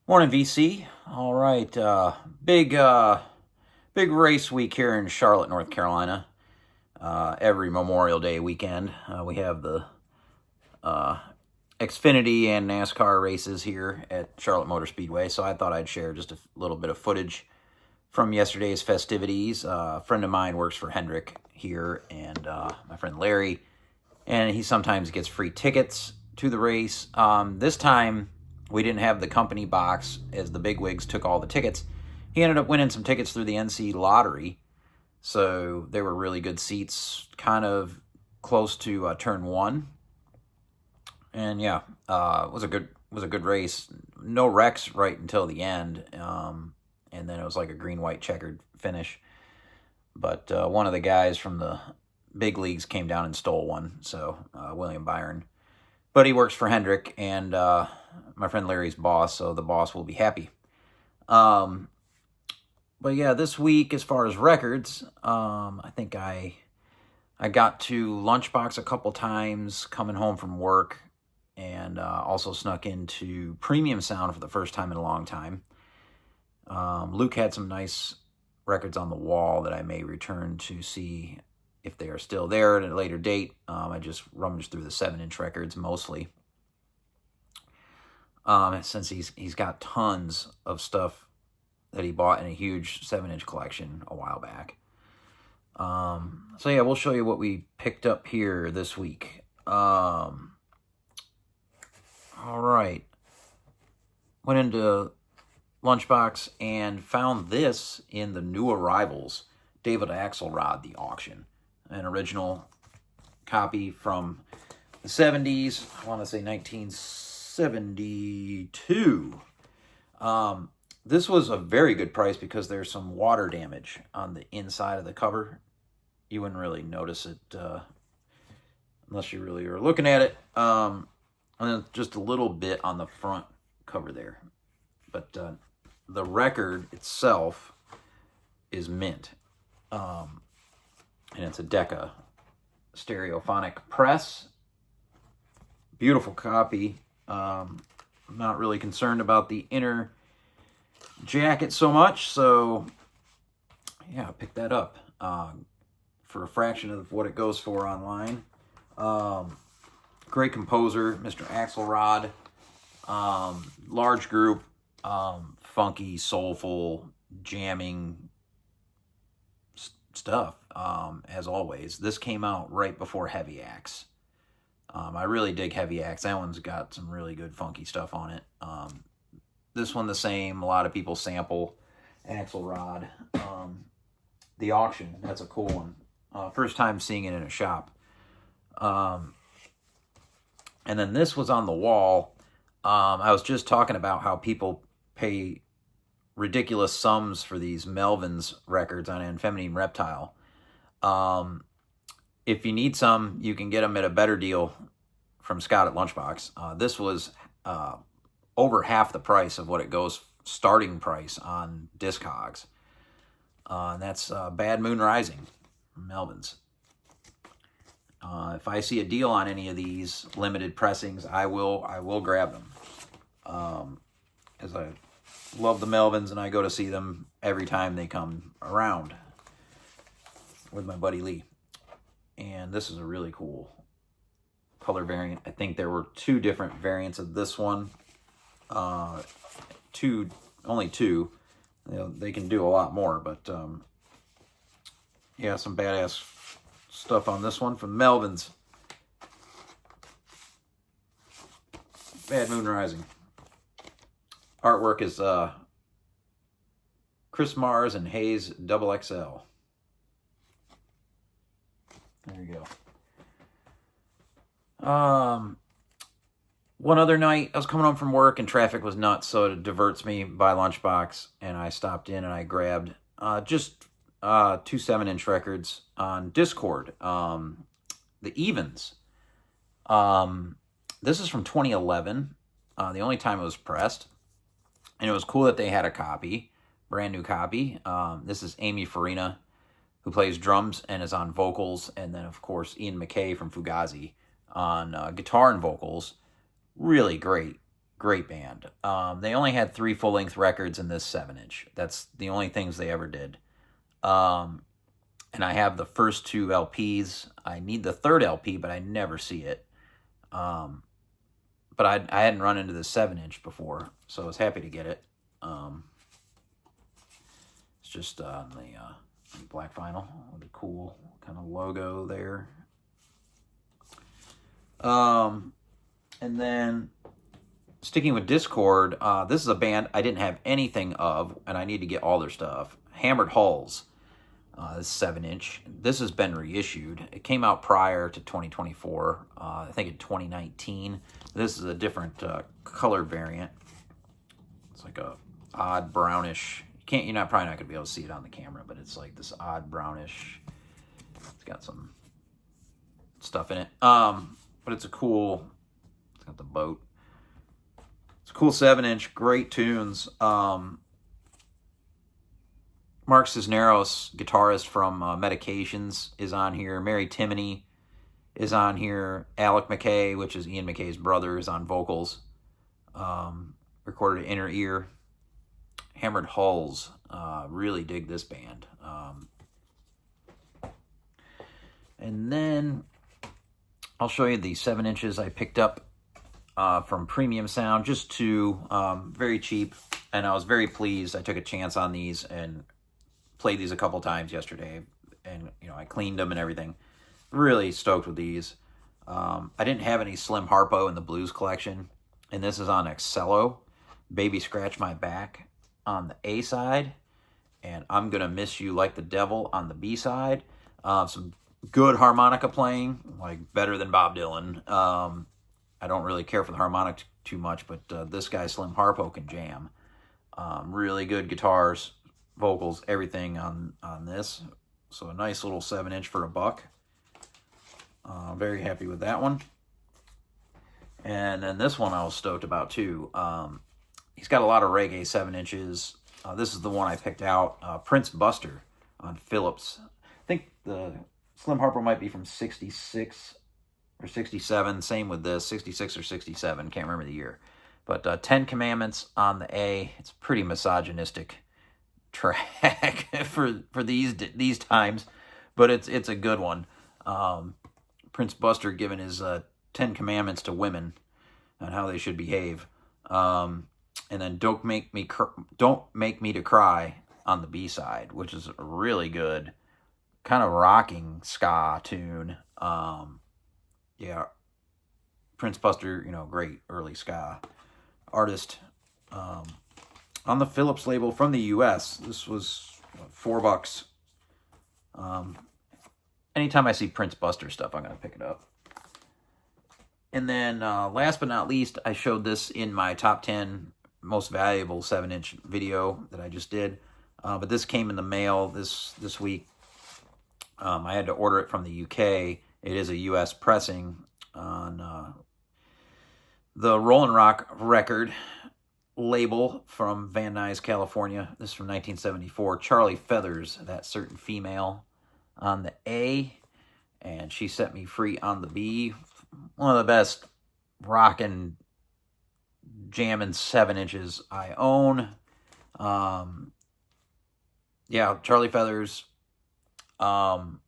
Morning, VC. All right, big race week here in Charlotte, North Carolina. Every Memorial Day weekend, we have the Xfinity and NASCAR races here at Charlotte Motor Speedway. So I thought I'd share just a little bit of footage from yesterday's festivities. A friend of mine works for Hendrick here, and my friend Larry, and he sometimes gets free tickets to the race. This time, we didn't have the company box as the bigwigs took all the tickets. He ended up winning some tickets through the NC lottery. So they were really good seats, kind of close to turn one. And yeah, it was a good race. No wrecks right until the end. And then it was like a green-white checkered finish. But one of the guys from the big leagues came down and stole one. So William Byron. But he works for Hendrick, and my friend Larry's boss, so the boss will be happy. But yeah, this week, as far as records, I think I got to Lunchbox a couple times coming home from work, and also snuck into Premium Sound for the first time in a long time. Luke had some nice records on the wall that I may return to see if they are still there at a later date. I just rummaged through the 7-inch records mostly. Since he's got tons of stuff that he bought in a huge 7-inch collection a while back. So yeah, we'll show you what we picked up here this week. All right. Went into Lunchbox and found this in the new arrivals, David Axelrod, the auction. An original copy from the 70s, I want to say 1972. This was a very good price because there's some water damage on the inside of the cover. You wouldn't really notice it unless you really are looking at it. And then just a little bit on the front cover there. But the record itself is mint. And it's a Decca stereophonic press. Beautiful copy. I'm not really concerned about the inner jacket so much, so yeah, I picked that up for a fraction of what it goes for online. Great composer, Mr. Axelrod. Large group, funky, soulful, jamming stuff, as always. This came out right before Heavy Axe. I really dig Heavy Axe. That one's got some really good funky stuff on it. This one the same. A lot of people sample Axelrod. The auction, that's a cool one. First time seeing it in a shop. And then this was on the wall. I was just talking about how people pay ridiculous sums for these Melvins records on Amphetamine Reptile. If you need some, you can get them at a better deal from Scott at Lunchbox. This was over half the price of what it goes starting price on Discogs. And that's Bad Moon Rising from Melvins. If I see a deal on any of these limited pressings, I will grab them. As I love the Melvins, and I go to see them every time they come around with my buddy Lee. And this is a really cool color variant. I think there were 2 different variants of this one. Only two. You know, they can do a lot more, but yeah, some badass stuff on this one from Melvins. Bad Moon Rising. Artwork is Chris Mars and Hayes Double XL. There you go. One other night, I was coming home from work and traffic was nuts, so it diverts me by Lunchbox, and I stopped in and I grabbed just 2 7-inch records on Dischord. The Evens. This is from 2011. The only time it was pressed. And it was cool that they had a copy, brand new copy. This is Amy Farina, who plays drums and is on vocals. And then, of course, Ian MacKaye from Fugazi on guitar and vocals. Really great band. They only had 3 full-length records in this 7-inch. That's the only things they ever did. And I have the first 2 LPs. I need the 3rd LP, but I never see it. But I hadn't run into the 7-inch before, so I was happy to get it. It's just on the black vinyl with a cool kind of logo there. And then sticking with Dischord, this is a band I didn't have anything of, and I need to get all their stuff. Hammered Hulls. This 7-inch. This has been reissued. It came out prior to 2024. I think in 2019. This is a different color variant. It's like a odd brownish. You're probably not gonna be able to see it on the camera, but it's like this odd brownish. It's got some stuff in it. But it's a cool. It's got the boat. It's a cool 7-inch. Great tunes. Mark Cisneros, guitarist from Medications, is on here. Mary Timoney is on here. Alec MacKaye, which is Ian MacKaye's brother, is on vocals. Recorded at Inner Ear. Hammered Hulls. Really dig this band. And then I'll show you the 7-inches I picked up from Premium Sound. Just 2, very cheap. And I was very pleased. I took a chance on these and played these a couple times yesterday, and I cleaned them and everything. Really stoked with these. I didn't have any Slim Harpo in the blues collection, and this is on Excello. Baby Scratch My Back on the A side, and I'm Gonna Miss You Like the Devil on the B side. Some good harmonica playing, like better than Bob Dylan. I don't really care for the harmonic too much, but this guy Slim Harpo can jam. Really good guitars, vocals, everything on this. So a nice little 7-inch for $1. Very happy with that one. And then this one I was stoked about too. He's got a lot of reggae 7-inches. This is the one I picked out. Prince Buster on Philips. I think the Slim Harpo might be from 66 or 67. Same with this, 66 or 67. Can't remember the year. But 10 Commandments on the A. It's pretty misogynistic track for these times, but it's a good one. Prince Buster giving his 10 commandments to women on how they should behave, and then Don't Make Me to Cry on the B side, which is a really good kind of rocking ska tune. Yeah, Prince Buster, great early ska artist. On the Philips label from the U.S. This was $4. Anytime I see Prince Buster stuff, I'm going to pick it up. And then last but not least, I showed this in my top 10 most valuable 7-inch video that I just did. But this came in the mail this week. I had to order it from the UK. It is a U.S. pressing on the Rollin' Rock record label from Van Nuys, California. This is from 1974. Charlie Feathers, That Certain Female on the A, and She Set Me Free on the B. One of the best rockin', jammin' 7-inches I own. Yeah, Charlie Feathers. Awesome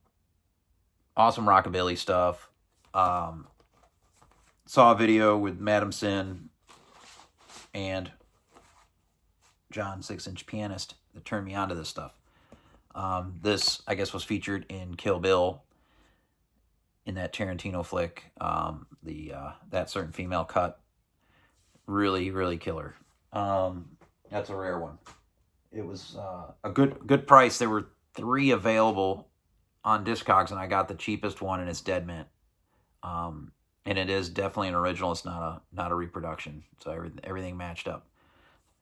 rockabilly stuff. Saw a video with Madam Sin and John 6-inch pianist, that turned me onto this stuff. This, I guess, was featured in Kill Bill, in that Tarantino flick. That Certain Female cut, really, really killer. That's a rare one. It was a good price. There were 3 available on Discogs, and I got the cheapest one, and it's dead mint. And it is definitely an original. It's not a reproduction. So everything matched up.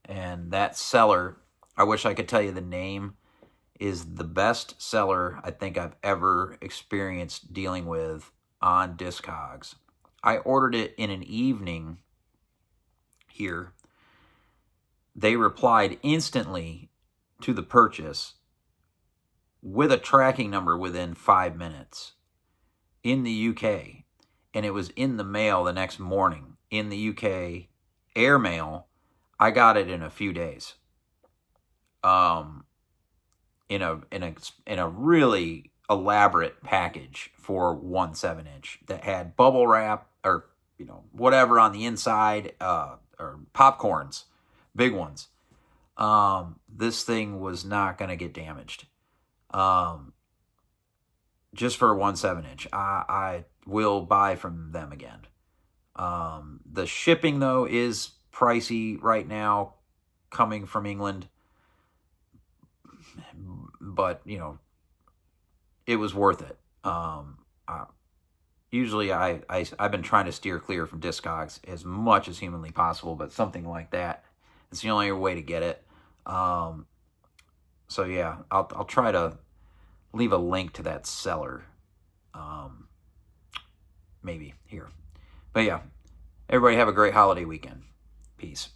And that seller, I wish I could tell you the name, is the best seller I think I've ever experienced dealing with on Discogs. I ordered it in an evening here. They replied instantly to the purchase with a tracking number within 5 minutes in the UK. And it was in the mail the next morning in the UK, airmail. I got it in a few days. In a really elaborate package for 1 7-inch that had bubble wrap or whatever on the inside, or popcorns, big ones. This thing was not going to get damaged. Just for a 1 7-inch, I will buy from them again. The shipping though is pricey right now, coming from England. But, it was worth it. Usually I've been trying to steer clear from Discogs as much as humanly possible, but something like that, it's the only way to get it. So yeah, I'll try to leave a link to that seller, maybe here. But yeah, everybody have a great holiday weekend. Peace.